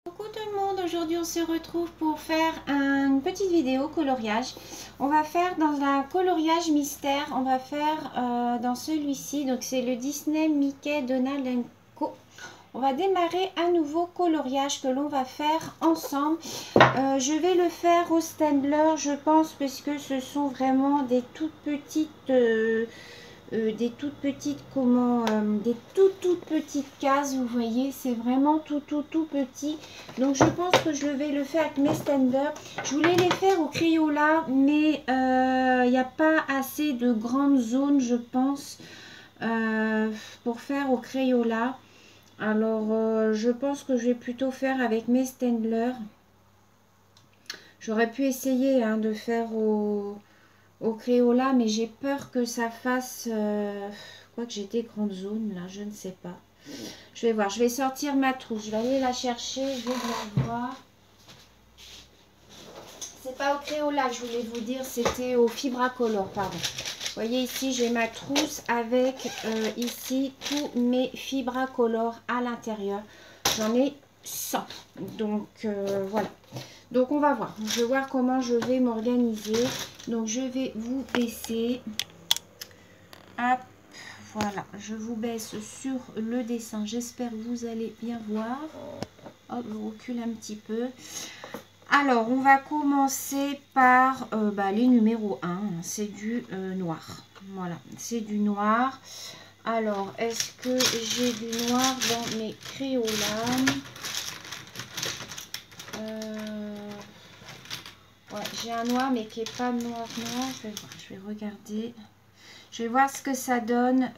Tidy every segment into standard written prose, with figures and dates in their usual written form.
Coucou tout le monde, aujourd'hui on se retrouve pour faire une petite vidéo coloriage. On va faire dans un coloriage mystère, on va faire dans celui-ci, donc c'est le Disney Mickey Donald Co. On va démarrer un nouveau coloriage que l'on va faire ensemble. Je vais le faire au Staedtler, je pense, parce que ce sont vraiment des toutes petites... des toutes petites des toutes petites cases, vous voyez, c'est vraiment tout petit. Donc je pense que je vais le faire avec mes Staedtler. Je voulais les faire au Crayola, mais il n'y a pas assez de grandes zones, je pense, pour faire au Crayola. Alors je pense que je vais plutôt faire avec mes Staedtler. J'aurais pu essayer de faire au Crayola, mais j'ai peur que ça fasse quoi, que j'ai des grandes zones là, je ne sais pas. Je vais voir, je vais sortir ma trousse, je vais aller la chercher, je vais la voir. C'est pas au Crayola que je voulais vous dire, c'était au Fibracolor, pardon. Vous voyez ici, j'ai ma trousse avec ici tous mes Fibracolor à l'intérieur. J'en ai 100, donc voilà. Donc on va voir, je vais voir comment je vais m'organiser. Donc je vais vous baisser. Hop, voilà, je vous baisse sur le dessin. J'espère que vous allez bien voir. Hop, je recule un petit peu. Alors, on va commencer par les numéros 1. C'est du noir. Voilà, c'est du noir. Alors, est-ce que j'ai du noir dans mes Crayolas? Ouais, j'ai un noir, mais qui n'est pas noir. Je vais regarder. Je vais voir ce que ça donne,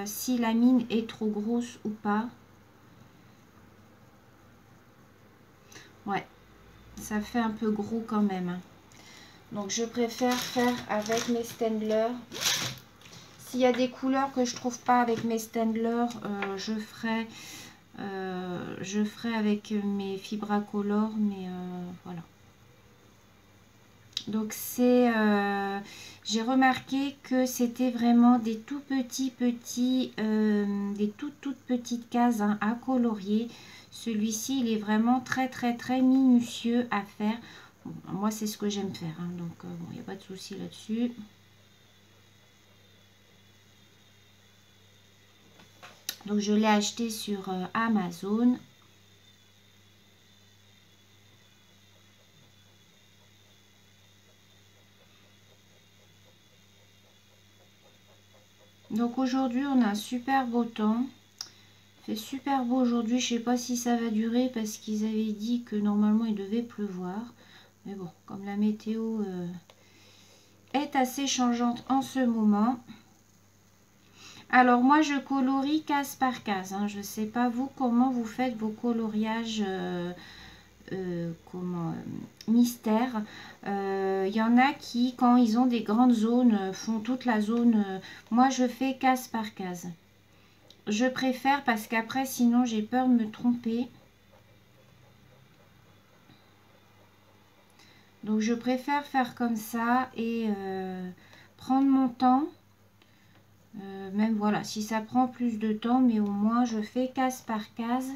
si la mine est trop grosse ou pas. Ouais, ça fait un peu gros quand même. Donc je préfère faire avec mes Staedtler. S'il y a des couleurs que je trouve pas avec mes Staedtler, je ferai avec mes Fibracolor, mais voilà. Donc c'est, j'ai remarqué que c'était vraiment des tout petits, des toutes petites cases à colorier. Celui-ci, il est vraiment très minutieux à faire. Bon, moi, c'est ce que j'aime faire, donc bon, il n'y a pas de souci là-dessus. Donc je l'ai acheté sur Amazon. Donc aujourd'hui, on a un super beau temps. Il fait super beau aujourd'hui. Je sais pas si ça va durer parce qu'ils avaient dit que normalement il devait pleuvoir. Mais bon, comme la météo est assez changeante en ce moment. Alors moi je colorie case par case. Je ne sais pas vous comment vous faites vos coloriages mystère. Il y en a qui, quand ils ont des grandes zones, font toute la zone. Moi je fais case par case. Je préfère parce qu'après sinon j'ai peur de me tromper. Donc je préfère faire comme ça et prendre mon temps. Même voilà, si ça prend plus de temps, mais au moins je fais case par case.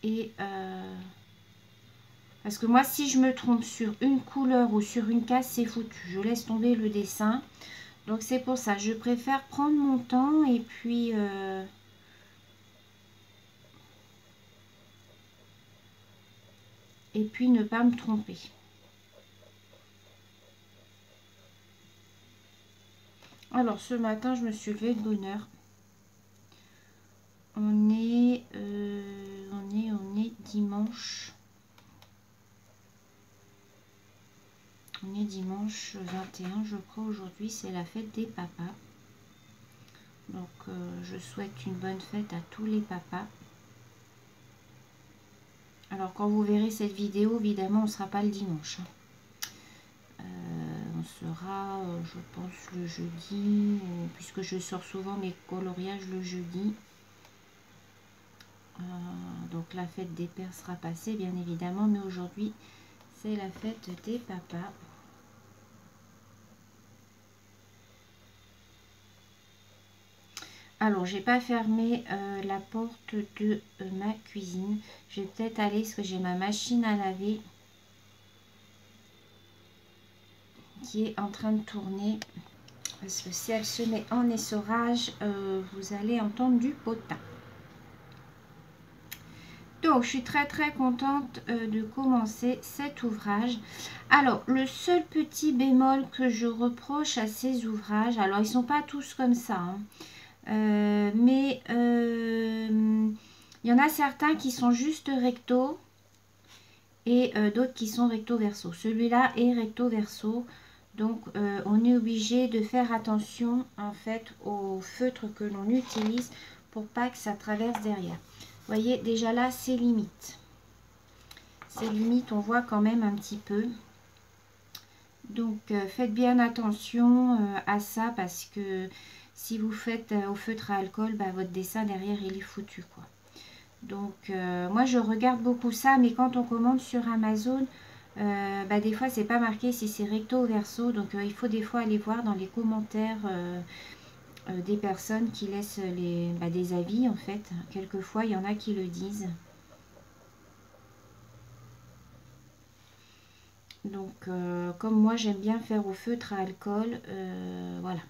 Et parce que moi si je me trompe sur une couleur ou sur une case, c'est foutu. Je laisse tomber le dessin. Donc c'est pour ça, je préfère prendre mon temps et puis ne pas me tromper. Alors ce matin je me suis levée de bonne heure. On est dimanche. On est dimanche 21, je crois. Aujourd'hui c'est la fête des papas. Donc je souhaite une bonne fête à tous les papas. Alors quand vous verrez cette vidéo, évidemment on ne sera pas le dimanche. On sera, je pense, le jeudi, puisque je sors souvent mes coloriages le jeudi. Donc la fête des pères sera passée, bien évidemment, mais aujourd'hui, c'est la fête des papas. Alors, j'ai pas fermé la porte de ma cuisine. Je vais peut-être aller parce que j'ai ma machine à laver qui est en train de tourner. Parce que si elle se met en essorage, vous allez entendre du potin. Donc, je suis très contente de commencer cet ouvrage. Alors, le seul petit bémol que je reproche à ces ouvrages, alors ils sont pas tous comme ça, hein, mais il y en a certains qui sont juste recto et d'autres qui sont recto verso. Celui-là est recto verso, donc on est obligé de faire attention en fait au feutre que l'on utilise pour pas que ça traverse derrière. Vous voyez, déjà là, c'est limite. C'est limite, on voit quand même un petit peu. Donc, faites bien attention à ça parce que si vous faites au feutre à alcool, bah, votre dessin derrière, il est foutu, quoi. Donc, moi, je regarde beaucoup ça, mais quand on commande sur Amazon, bah, des fois, c'est pas marqué si c'est recto ou verso. Donc, il faut des fois aller voir dans les commentaires des personnes qui laissent des avis, en fait. Quelquefois, il y en a qui le disent. Donc, comme moi, j'aime bien faire au feutre à alcool, voilà.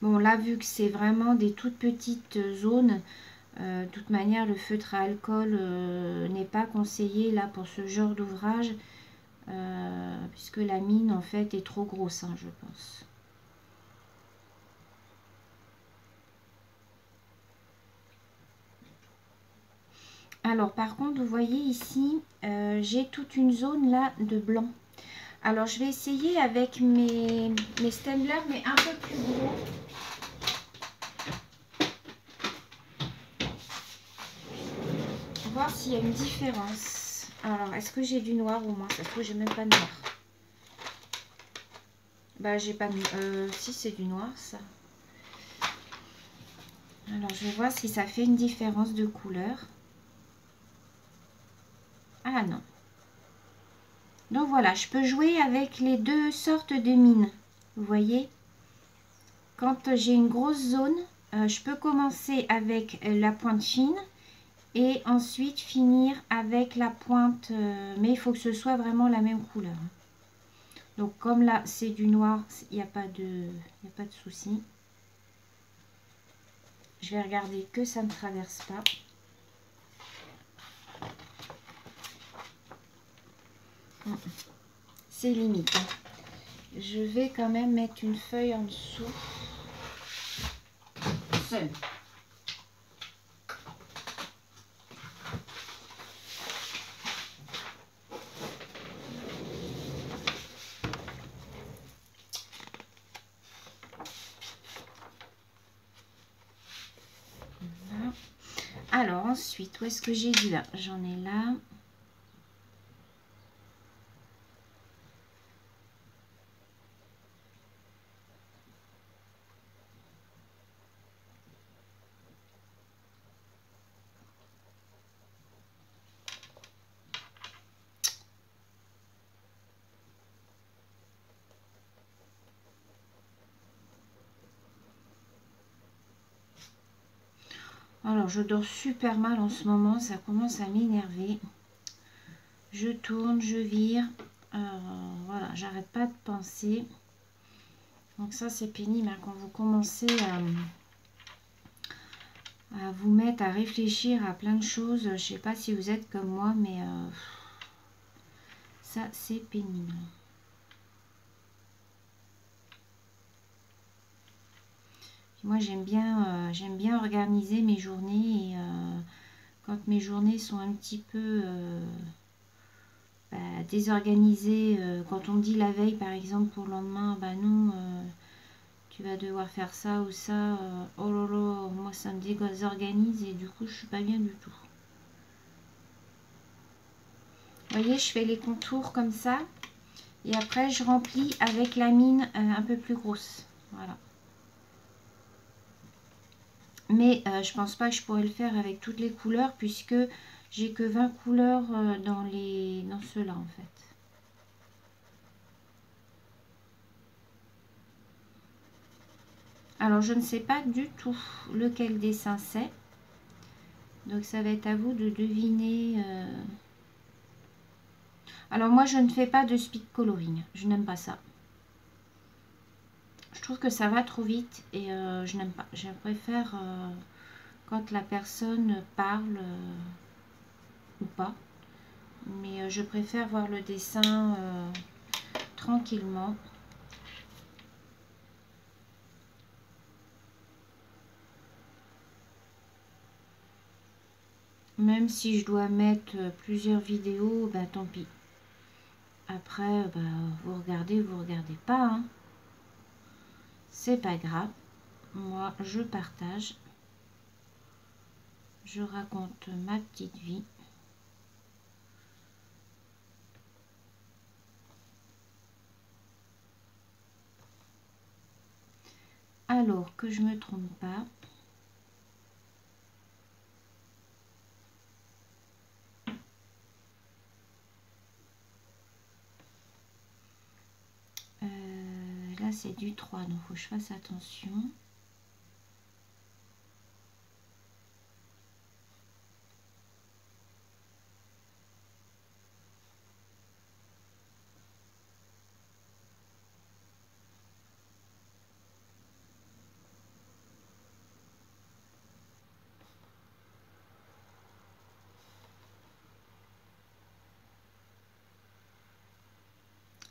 Bon, là, vu que c'est vraiment des toutes petites zones, de toute manière, le feutre à alcool n'est pas conseillé là pour ce genre d'ouvrage, puisque la mine, en fait, est trop grosse, hein, je pense. Alors, par contre, vous voyez ici, j'ai toute une zone là de blanc. Alors, je vais essayer avec mes Staedtler, mais un peu plus gros. Voir s'il y a une différence. Alors, est-ce que j'ai du noir au moins? Ça se trouve, j'ai même pas de noir. Bah, j'ai pas de... si, c'est du noir, ça. Alors, je vais voir si ça fait une différence de couleur. Ah non. Donc, voilà, je peux jouer avec les deux sortes de mines. Vous voyez? Quand j'ai une grosse zone, je peux commencer avec la pointe fine et ensuite finir avec la pointe, mais il faut que ce soit vraiment la même couleur. Donc comme là c'est du noir, il n'y a pas de souci. Je vais regarder que ça ne traverse pas. C'est limite, hein. Je vais quand même mettre une feuille en dessous. Seule. Alors ensuite, où est-ce que j'ai du là? J'en ai là. Alors je dors super mal en ce moment, ça commence à m'énerver. Je tourne, je vire. Voilà, j'arrête pas de penser. Donc ça c'est pénible hein, quand vous commencez à vous mettre à réfléchir à plein de choses. Je sais pas si vous êtes comme moi, mais ça c'est pénible. Moi j'aime bien organiser mes journées et quand mes journées sont un petit peu désorganisées, quand on me dit la veille par exemple pour le lendemain, bah non, tu vas devoir faire ça ou ça, oh là là, moi ça me désorganise et du coup je suis pas bien du tout. Vous voyez, je fais les contours comme ça et après je remplis avec la mine un peu plus grosse, voilà. Mais je pense pas que je pourrais le faire avec toutes les couleurs puisque j'ai que 20 couleurs dans ceux-là en fait. Alors, je ne sais pas du tout lequel dessin c'est. Donc, ça va être à vous de deviner. Alors, moi, je ne fais pas de speed coloring. Je n'aime pas ça. Je trouve que ça va trop vite et je n'aime pas. Je préfère quand la personne parle ou pas. Mais je préfère voir le dessin tranquillement. Même si je dois mettre plusieurs vidéos, bah tant pis. Après, bah, vous regardez pas. Hein. C'est pas grave. Moi, je partage. Je raconte ma petite vie. Alors que je me trompe pas. Là, c'est du 3, donc il faut que je fasse attention.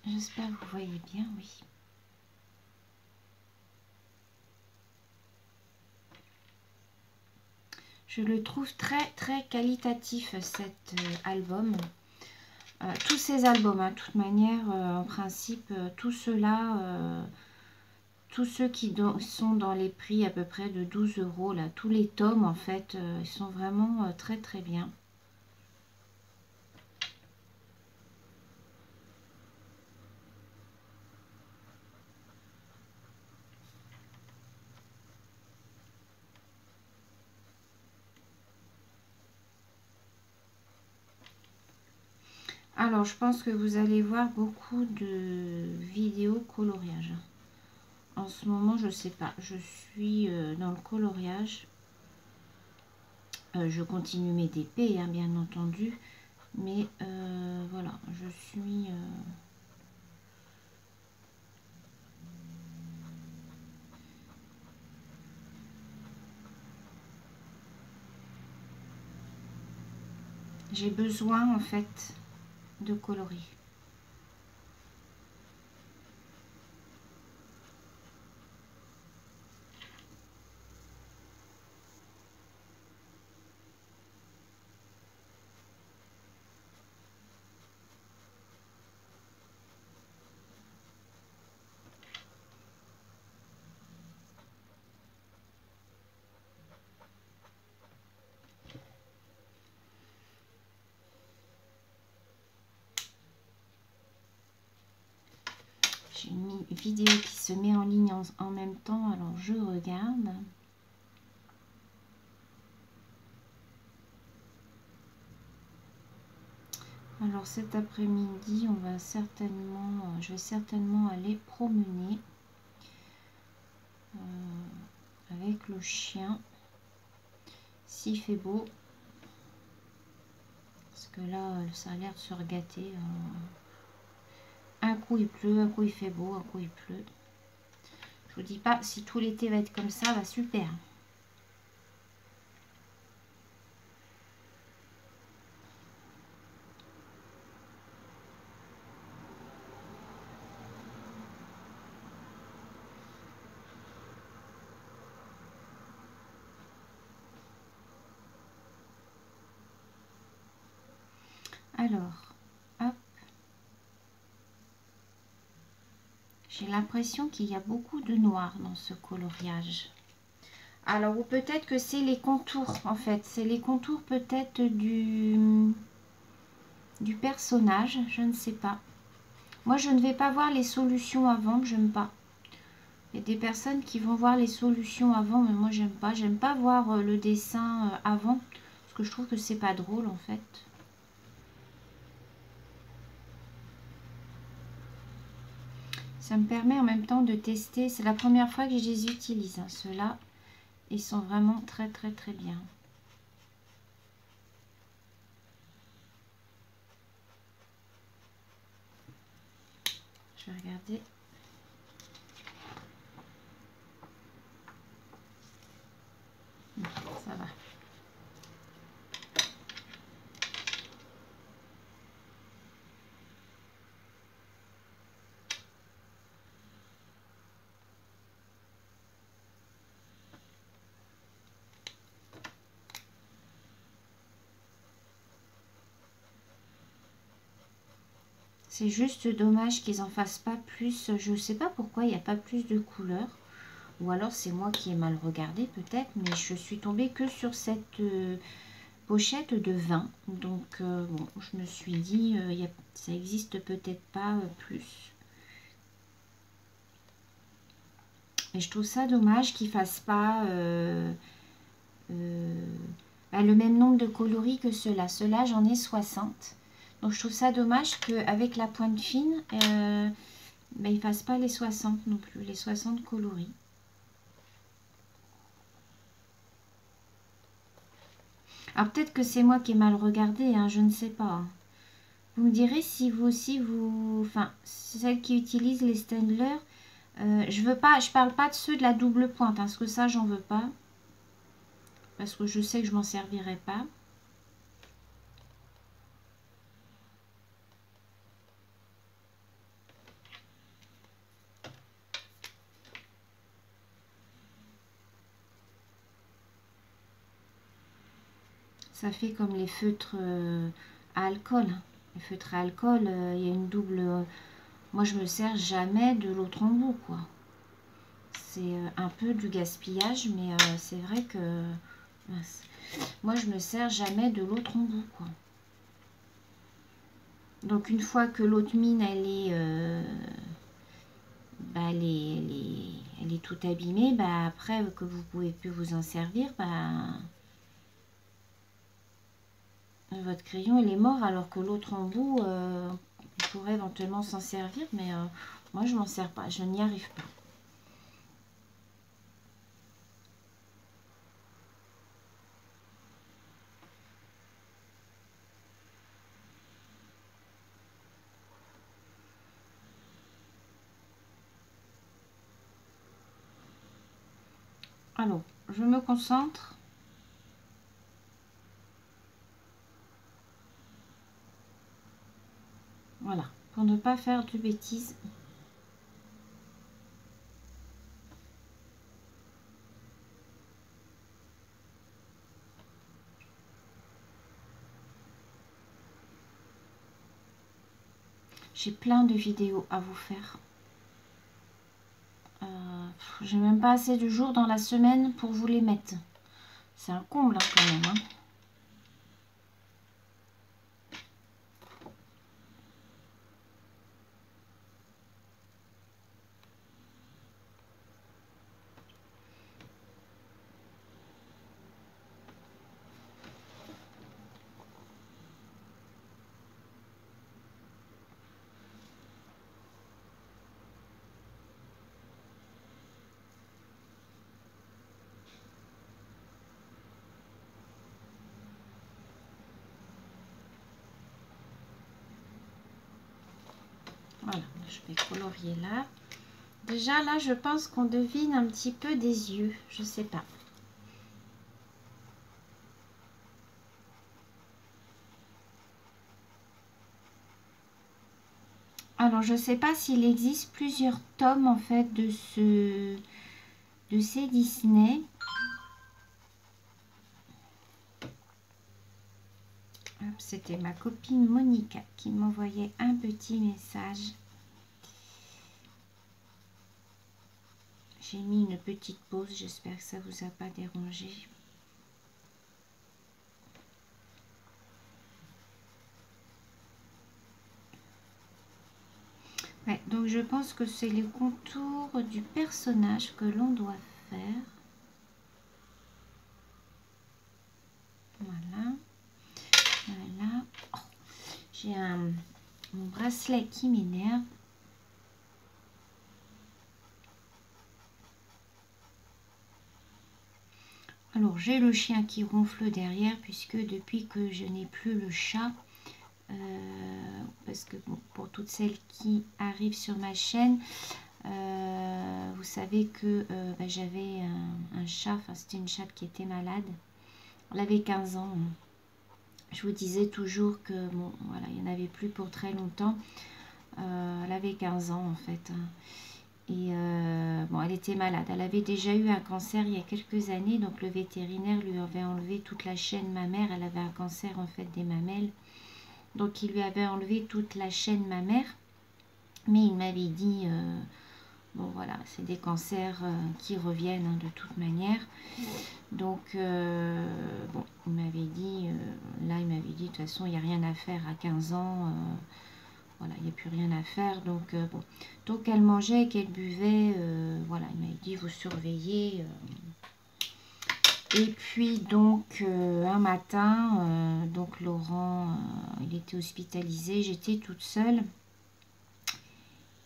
J'espère que vous voyez bien, oui. Je le trouve très qualitatif cet album. Tous ces albums, hein, de toute manière, en principe, tous ceux-là, tous ceux qui sont dans les prix à peu près de 12 €, là, tous les tomes, en fait, ils sont vraiment très bien. Alors, je pense que vous allez voir beaucoup de vidéos coloriage. En ce moment, je sais pas. Je suis dans le coloriage. Je continue mes DP, hein, bien entendu. Mais voilà, je suis... j'ai besoin, en fait, de colorer. J'ai une vidéo qui se met en ligne en même temps, alors je regarde. Alors cet après-midi, on va certainement, je vais certainement aller promener avec le chien, s'il fait beau. Parce que là, ça a l'air de se regâter. Un coup il pleut, un coup il fait beau, un coup il pleut. Je vous dis pas, si tout l'été va être comme ça, va super. Alors, hop. J'ai l'impression qu'il y a beaucoup de noir dans ce coloriage. Alors, ou peut-être que c'est les contours, en fait. C'est les contours peut-être du personnage, je ne sais pas. Moi, je ne vais pas voir les solutions avant, j'aime pas. Il y a des personnes qui vont voir les solutions avant, mais moi, j'aime pas. J'aime pas voir le dessin avant, parce que je trouve que c'est pas drôle, en fait. Ça me permet en même temps de tester. C'est la première fois que je les utilise, hein, ceux-là. Ils sont vraiment très très très bien. Je vais regarder. Ça va. C'est juste dommage qu'ils en fassent pas plus. Je ne sais pas pourquoi il n'y a pas plus de couleurs. Ou alors c'est moi qui ai mal regardé peut-être. Mais je suis tombée que sur cette pochette de 20. Donc bon, je me suis dit, ça existe peut-être pas plus. Et je trouve ça dommage qu'ils ne fassent pas le même nombre de coloris que ceux-là. Ceux-là, j'en ai 60. Donc je trouve ça dommage qu'avec la pointe fine, ils ne fassent pas les 60 non plus, les 60 coloris. Alors peut-être que c'est moi qui ai mal regardé, hein, je ne sais pas. Hein. Vous me direz si vous aussi, enfin, celles qui utilisent les Staedtler, je parle pas de ceux de la double pointe, hein, parce que ça, j'en veux pas. Parce que je sais que je m'en servirai pas. Ça fait comme les feutres à alcool. Les feutres à alcool, il y a une double... moi, je me sers jamais de l'autre embout, quoi. C'est un peu du gaspillage, mais c'est vrai que... moi, je me sers jamais de l'autre embout, quoi. Donc, une fois que l'autre mine, elle est... elle est toute abîmée, après que vous pouvez plus vous en servir, votre crayon il est mort, alors que l'autre embout on pourrait éventuellement s'en servir, mais moi je m'en sers pas, je n'y arrive pas. Alors je me concentre. Voilà, pour ne pas faire de bêtises. J'ai plein de vidéos à vous faire. J'ai même pas assez de jours dans la semaine pour vous les mettre. C'est un comble hein, quand même. Hein. Voilà, je vais colorier là. Déjà là, je pense qu'on devine un petit peu des yeux. Je sais pas. Alors, je sais pas s'il existe plusieurs tomes en fait de ces Disney. C'était ma copine Monica qui m'envoyait un petit message. J'ai mis une petite pause, j'espère que ça vous a pas dérangé. Ouais, donc je pense que c'est les contours du personnage que l'on doit faire. Voilà. Voilà. Oh, j'ai mon bracelet qui m'énerve. Bon, j'ai le chien qui ronfle derrière puisque depuis que je n'ai plus le chat, parce que bon, pour toutes celles qui arrivent sur ma chaîne, vous savez que j'avais un chat, enfin c'était une chatte qui était malade. Elle avait 15 ans. Je vous disais toujours que bon, voilà, il n'y en avait plus pour très longtemps. Elle avait 15 ans en fait. Et bon, elle était malade. Elle avait déjà eu un cancer il y a quelques années. Donc le vétérinaire lui avait enlevé toute la chaîne mammaire. Elle avait un cancer en fait des mamelles. Donc il lui avait enlevé toute la chaîne mammaire. Mais il m'avait dit, bon voilà, c'est des cancers qui reviennent hein, de toute manière. Donc bon, il m'avait dit, là il m'avait dit, de toute façon il n'y a rien à faire à 15 ans. Voilà, il n'y a plus rien à faire. Donc bon, donc elle mangeait, qu'elle buvait, voilà, il m'avait dit, vous surveillez. Et puis donc un matin, donc Laurent, il était hospitalisé, j'étais toute seule.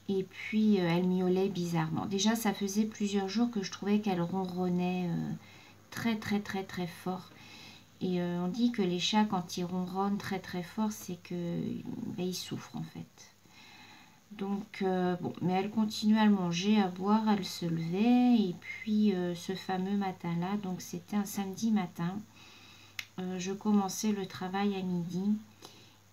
Et puis elle miaulait bizarrement. Déjà ça faisait plusieurs jours que je trouvais qu'elle ronronnait très très très très fort. Et on dit que les chats quand ils ronronnent très très fort, c'est que ils souffrent en fait. Donc bon, mais elle continuait à le manger, à boire, elle se levait. Et puis ce fameux matin-là, donc c'était un samedi matin, je commençais le travail à midi.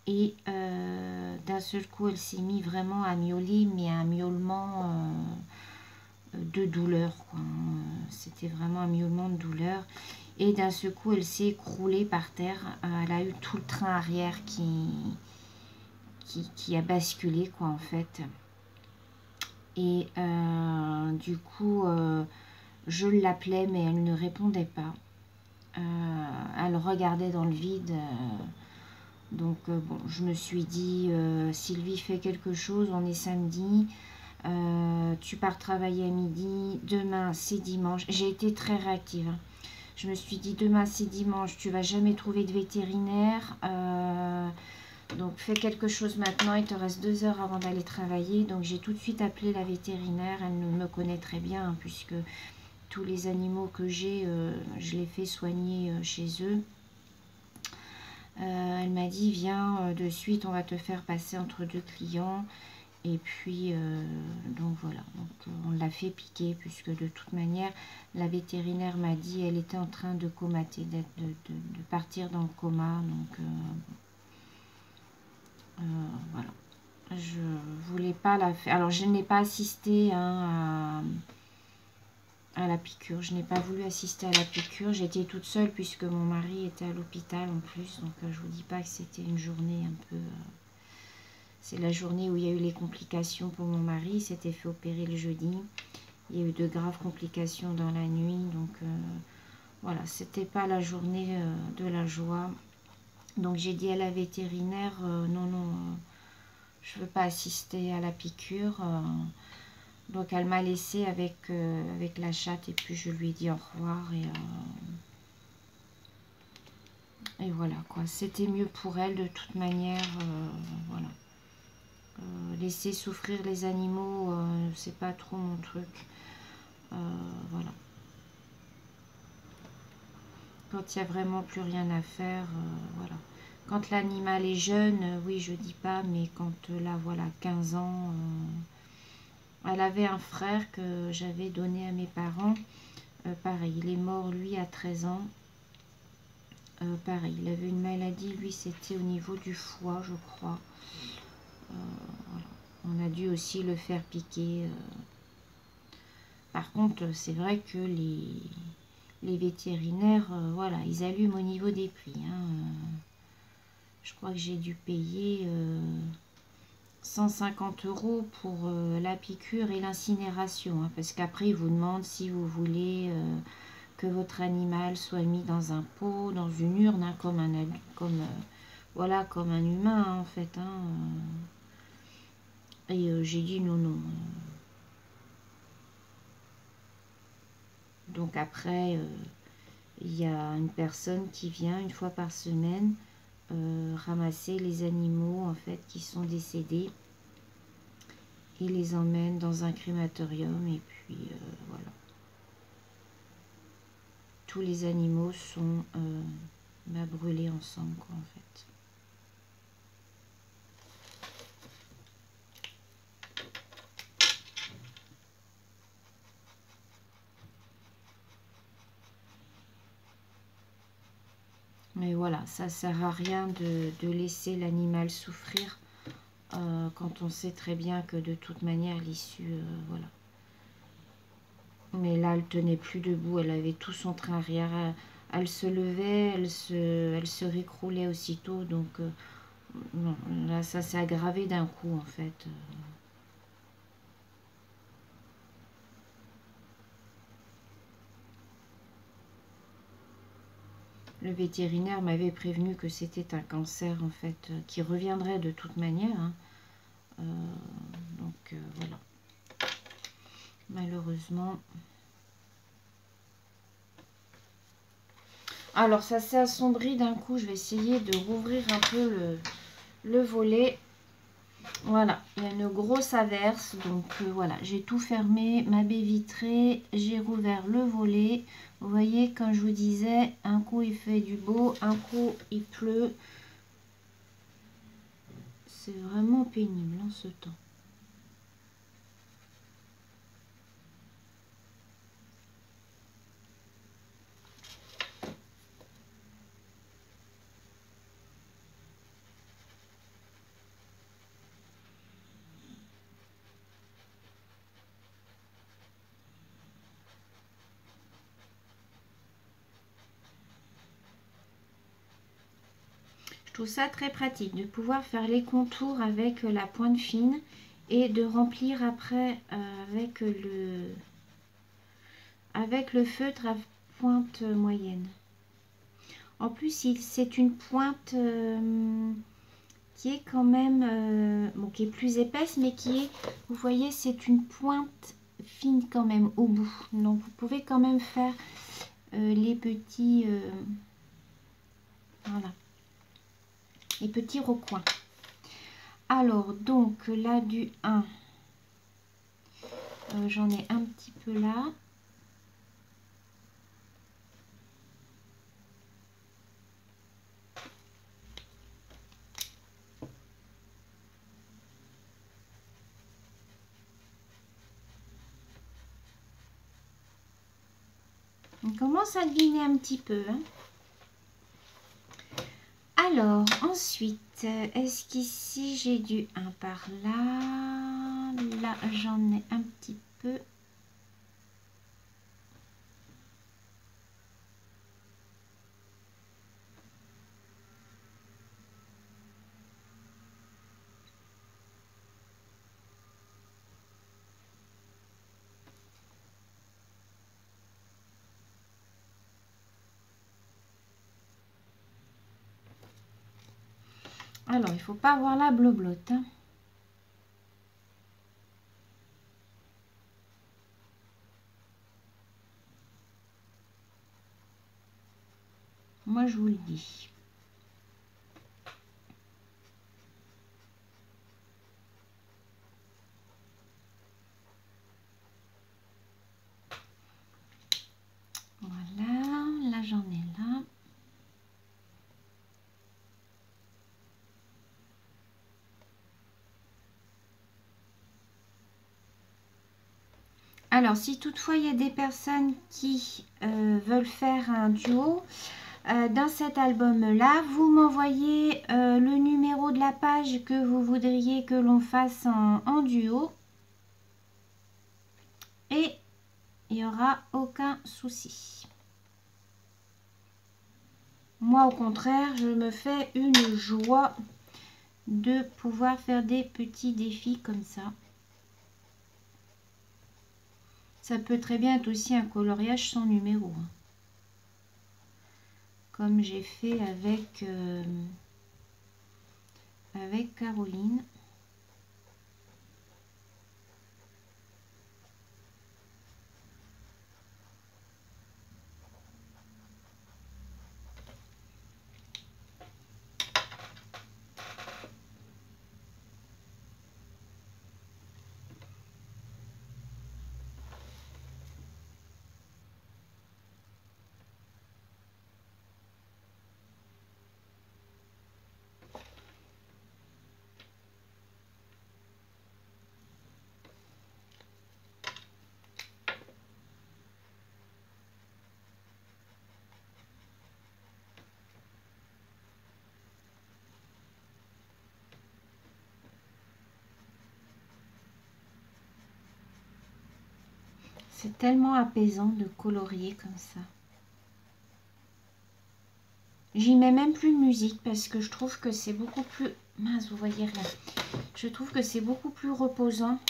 Et d'un seul coup, elle s'est mise vraiment à miauler, mais un miaulement de douleur, quoi. C'était vraiment un miaulement de douleur. Et d'un seul coup, elle s'est écroulée par terre. Elle a eu tout le train arrière qui a basculé, quoi, en fait. Et du coup, je l'appelais, mais elle ne répondait pas. Elle regardait dans le vide. Donc bon, je me suis dit, Sylvie, fais quelque chose, on est samedi, tu pars travailler à midi, demain c'est dimanche. J'ai été très réactive. Hein. Je me suis dit, demain c'est dimanche, tu vas jamais trouver de vétérinaire, donc fais quelque chose maintenant, il te reste 2 heures avant d'aller travailler. Donc j'ai tout de suite appelé la vétérinaire, elle me connaît très bien, hein, puisque tous les animaux que j'ai, je les fais soigner chez eux. Elle m'a dit, viens de suite, on va te faire passer entre 2 clients. Et puis, donc voilà, donc, on l'a fait piquer, puisque de toute manière, la vétérinaire m'a dit, elle était en train de comater, de partir dans le coma. Donc, voilà. Je voulais pas la faire. Alors, je n'ai pas assisté hein, à la piqûre. Je n'ai pas voulu assister à la piqûre. J'étais toute seule puisque mon mari était à l'hôpital en plus. Donc je vous dis pas que c'était une journée un peu... C'est la journée où il y a eu les complications pour mon mari. Il s'était fait opérer le jeudi. Il y a eu de graves complications dans la nuit. Donc voilà, c'était pas la journée de la joie. Donc j'ai dit à la vétérinaire, non, non, je veux pas assister à la piqûre. Donc elle m'a laissé avec la chatte et puis je lui ai dit au revoir et voilà quoi. C'était mieux pour elle de toute manière. Voilà. Laisser souffrir les animaux, c'est pas trop mon truc. Voilà. Quand il n'y a vraiment plus rien à faire, voilà. Quand l'animal est jeune, oui je dis pas, mais quand là voilà 15 ans... Elle avait un frère que j'avais donné à mes parents. Pareil, il est mort lui à 13 ans. Pareil, il avait une maladie, lui c'était au niveau du foie, je crois. Voilà. On a dû aussi le faire piquer. Par contre, c'est vrai que les vétérinaires, voilà, ils allument au niveau des prix. Hein. Je crois que j'ai dû payer... 150 € pour la piqûre et l'incinération, hein, parce qu'après ils vous demandent si vous voulez que votre animal soit mis dans un pot, dans une urne, hein, voilà, comme un humain hein, en fait. Hein, et j'ai dit non, non. Donc après, il y a une personne qui vient une fois par semaine ramasser les animaux en fait qui sont décédés et les emmène dans un crématorium et puis voilà. tous les animaux sont brûlés ensemble, quoi, en fait. Mais voilà, ça sert à rien de laisser l'animal souffrir quand on sait très bien que de toute manière l'issue, voilà. Mais là, elle tenait plus debout, elle avait tout son train arrière, elle se levait, elle se récroulait aussitôt, donc non, là ça s'est aggravé d'un coup en fait. Le vétérinaire m'avait prévenu que c'était un cancer en fait qui reviendrait de toute manière, hein. Donc voilà. Malheureusement. Alors ça s'est assombri d'un coup. Je vais essayer de rouvrir un peu le volet. Voilà, il y a une grosse averse. Donc voilà, j'ai tout fermé, ma baie vitrée, j'ai rouvert le volet. Vous voyez, quand je vous disais, un coup il fait du beau, un coup il pleut. C'est vraiment pénible en ce temps. Je trouve ça très pratique de pouvoir faire les contours avec la pointe fine et de remplir après avec le feutre à pointe moyenne. En plus, c'est une pointe qui est quand même, bon, qui est plus épaisse, mais qui est, vous voyez, c'est une pointe fine quand même au bout. Donc, vous pouvez quand même faire les petits, voilà, les petits recoins. Alors, donc, là, du 1, j'en ai un petit peu là. On commence à deviner un petit peu, hein. Alors, ensuite, est-ce qu'ici j'ai du 1 par là? Là, j'en ai un petit peu. Alors, il ne faut pas avoir la bleu-blotte, hein. Moi, je vous le dis. Voilà, là, j'en ai là. Alors, si toutefois, il y a des personnes qui veulent faire un duo, dans cet album-là, vous m'envoyez le numéro de la page que vous voudriez que l'on fasse en duo. Et il n'y aura aucun souci. Moi, au contraire, je me fais une joie de pouvoir faire des petits défis comme ça. Ça peut très bien être aussi un coloriage sans numéro, hein. Comme j'ai fait avec Caroline. C'est tellement apaisant de colorier comme ça. J'y mets même plus de musique parce que je trouve que c'est beaucoup plus... Mince, vous voyez rien. Je trouve que c'est beaucoup plus reposant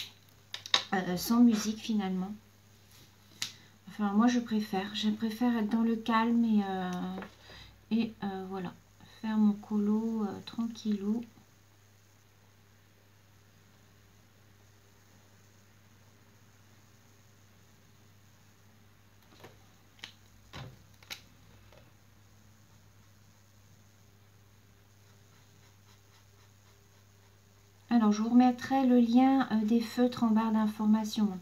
sans musique finalement. Enfin, moi je préfère. Je préfère être dans le calme et voilà. Faire mon colo tranquillou. Alors, je vous remettrai le lien des feutres en barre d'information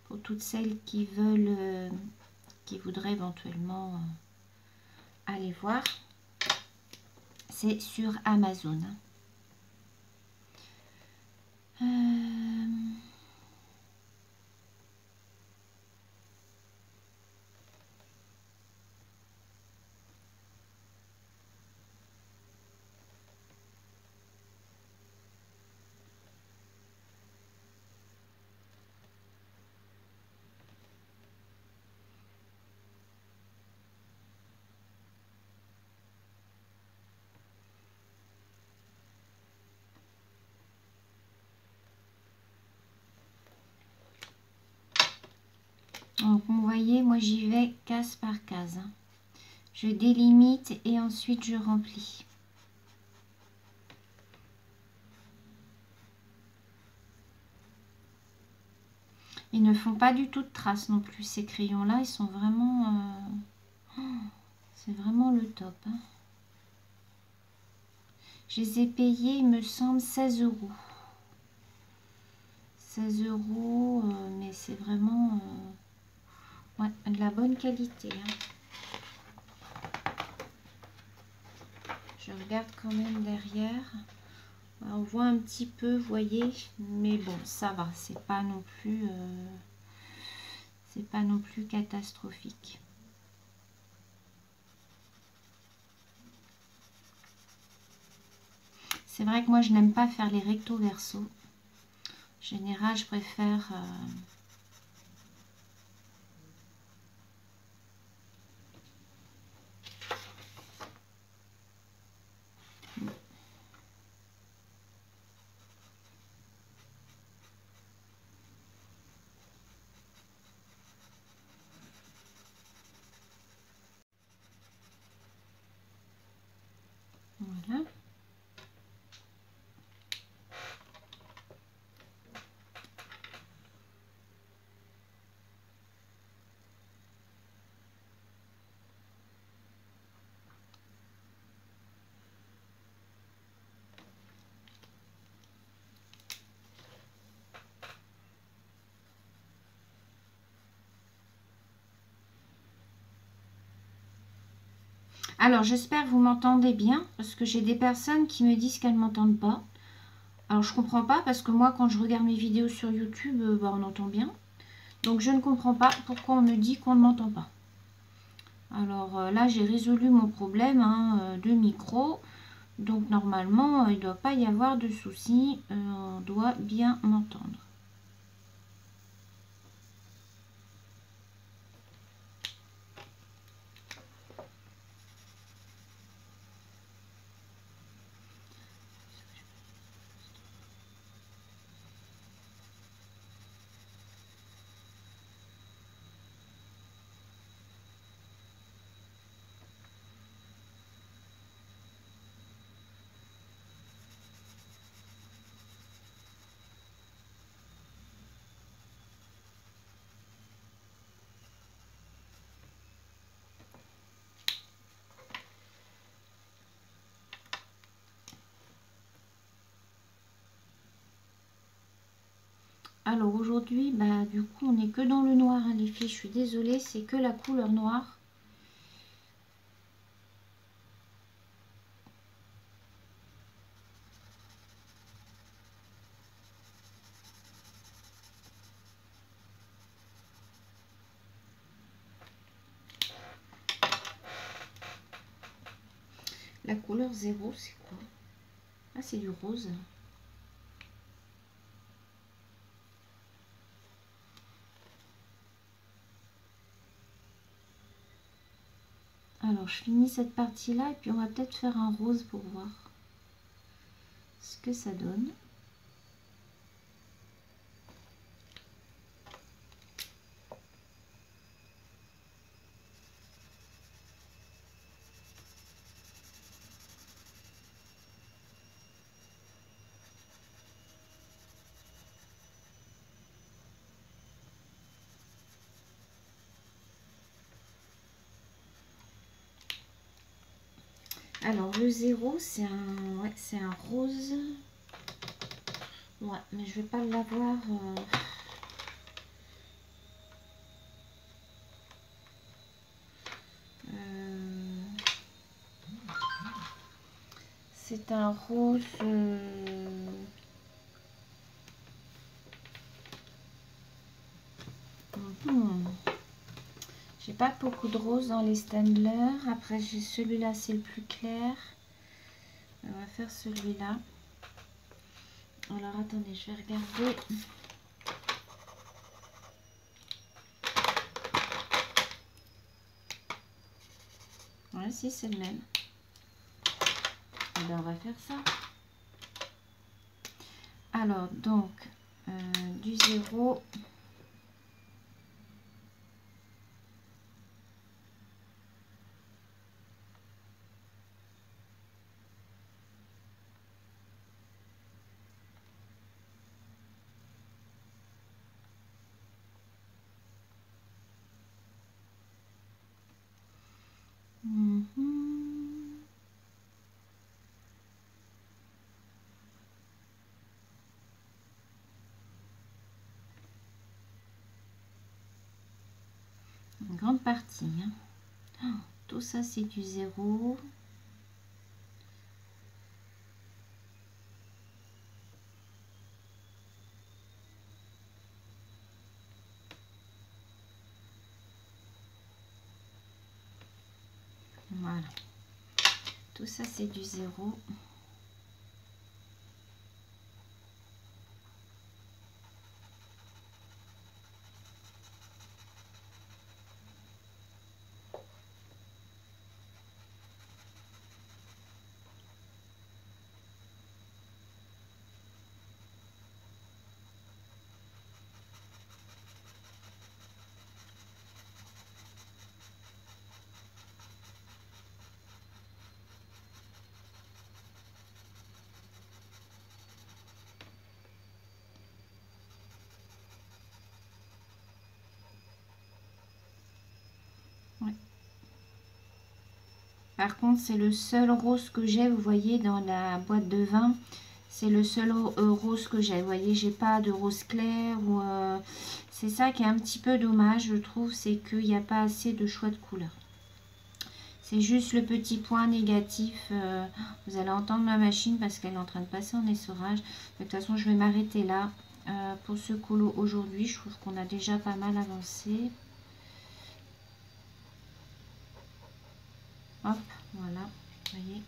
pour toutes celles qui veulent, qui voudraient éventuellement aller voir. C'est sur Amazon. Donc, vous voyez, moi j'y vais case par case. Je délimite et ensuite je remplis. Ils ne font pas du tout de traces non plus, ces crayons-là. Ils sont vraiment... c'est vraiment le top. Hein. Je les ai payés, il me semble, 16 €. 16 €, mais c'est vraiment ouais, de la bonne qualité. Hein. Je regarde quand même derrière. On voit un petit peu, vous voyez, mais bon, ça va. C'est pas non plus catastrophique. C'est vrai que moi, je n'aime pas faire les recto verso. En général, je préfère... Voilà. Alors, j'espère que vous m'entendez bien, parce que j'ai des personnes qui me disent qu'elles ne m'entendent pas. Alors, je comprends pas, parce que moi, quand je regarde mes vidéos sur YouTube, on entend bien. Donc, je ne comprends pas pourquoi on me dit qu'on ne m'entend pas. Alors, là, j'ai résolu mon problème de micro. Donc, normalement, il ne doit pas y avoir de soucis. On doit bien m'entendre. Alors aujourd'hui, du coup, on n'est que dans le noir, hein, les filles. Je suis désolée, c'est que la couleur noire. La couleur 0, c'est quoi? Ah, c'est du rose. Alors, je finis cette partie-là et puis on va peut-être faire un rose pour voir ce que ça donne. Alors le 0 c'est un, ouais, c'est un rose. Ouais, mais je vais pas l'avoir. C'est un rose. J'ai pas beaucoup de roses dans les Staedtler. Après j'ai celui-là, c'est le plus clair. On va faire celui-là. Alors attendez, je vais regarder. Ouais, si c'est le même. Et bien, on va faire ça. Alors donc du 0. Une grande partie. Hein. Oh, tout ça, c'est du 0. Voilà. Tout ça, c'est du 0. Par contre, c'est le seul rose que j'ai, vous voyez, dans la boîte de vin. C'est le seul rose que j'ai. Vous voyez, j'ai pas de rose clair. Ou c'est ça qui est un petit peu dommage, je trouve. C'est qu'il n'y a pas assez de choix de couleurs. C'est juste le petit point négatif. Vous allez entendre ma machine parce qu'elle est en train de passer en essorage. De toute façon, je vais m'arrêter là pour ce colo aujourd'hui. Je trouve qu'on a déjà pas mal avancé. Hop, voilà, vous voyez.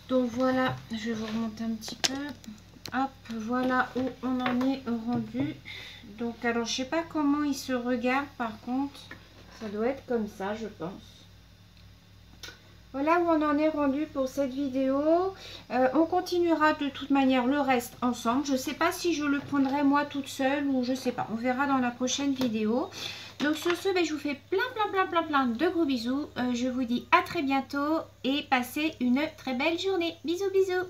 Donc voilà, je vais vous remonter un petit peu. Hop, voilà où on en est rendu. Donc, alors, je sais pas comment il se regarde, par contre. Ça doit être comme ça, je pense. Voilà où on en est rendu pour cette vidéo. On continuera de toute manière le reste ensemble. Je ne sais pas si je le prendrai moi toute seule ou je sais pas. On verra dans la prochaine vidéo. Donc sur ce, je vous fais plein de gros bisous. Je vous dis à très bientôt et passez une très belle journée. Bisous, bisous.